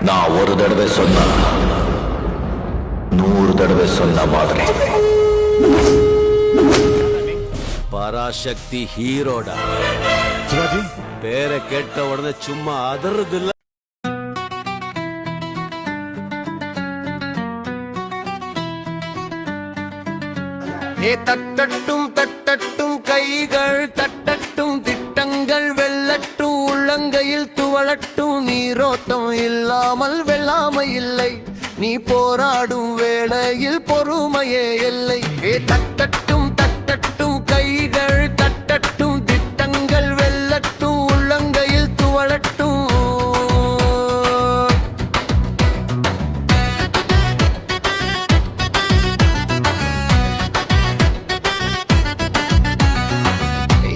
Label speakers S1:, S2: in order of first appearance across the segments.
S1: நான் ஒரு தடவை சொன்னா 100 தடவை சொன்ன மாதிரி.
S2: பராசக்தி ஹீரோடா.
S3: சிவாஜி
S2: பேரை கேட்ட உடனே சும்மா அதறது இல்ல.
S4: தட்டட்டும் தட்டட்டும் கைகள் தட்டட்டும், திட்டங்கள் வெல்லட்டும், உள்ளங்கையில் துவளட்டும். நீரோட்டம் இல்லாமல் வெல்லாமை இல்லை, நீ போராடும் வேளையில் பொறுமையே இல்லை. தட்டட்டும் தட்டட்டும் கைகள் தட்டட்டும், திட்டங்கள் வெல்லட்டும், உள்ளங்கையில் துவளட்டும்.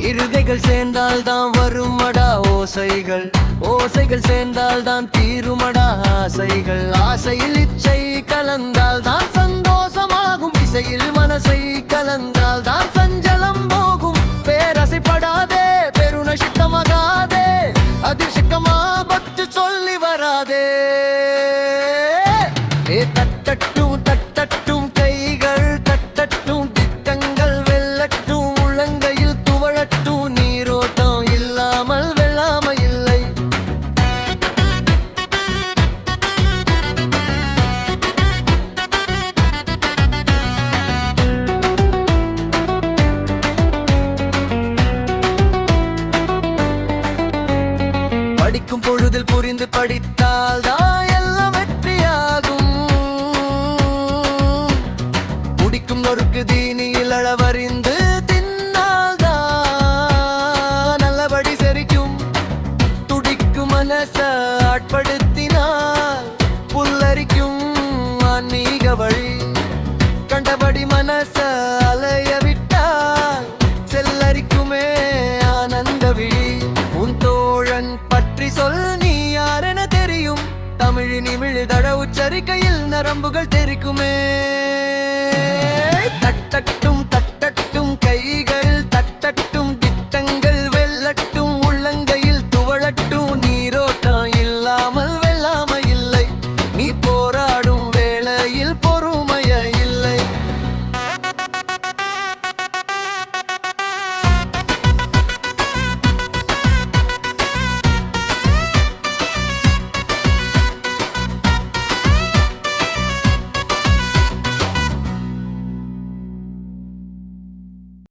S4: இருகைகள் சேர்ந்தால் தான் வருமடா ஓசைகள், ஓசைகள் சேர்ந்தால் தான் தீருமடா ஆசைகள். ஆசையில் இச்சை கலந்தால் தான் சந்தோஷமாகும், இசையில் மனசை கலந்தால் தான் சஞ்சலம் போகும். பேரசைப்படாதே, பெருநசித்தமாகாதே, அதிர்ஷ்டமா பத்து சொல்லி வராதே. தட்டட்டும் தட்டட்டும் கைகள் தட்டட்டும், திட்டங்கள் வெல்லட்டும், உள்ளங்கையில் துவளட்டும். நீரோட்டம் இல்லாமல் வெல்லாமை இல்லை. படிக்கும் பொழுதில் புரிந்து படித்தால் தான் எல்லாம் வெற்றியாகும். முடிக்கும் நொறுக்கு தீனியில் அளவறிந்து தின்னால் தான் நல்லபடி செரிக்கும். துடிக்கும் மனச ஆட்படுத்தினால் புல்லரிக்கும் ஆன்மீக வழி. கண்டபடி மனச அலைய விட்டால் செல்லரிக்குமே ஆனந்த விழி. உன் தோழன் பற்றி சொல், நீ யாரென தெரியும். தமிழ் நிமிழ் தட உச்சரிக்கையில் நரம்புகள் தெரிக்குமே.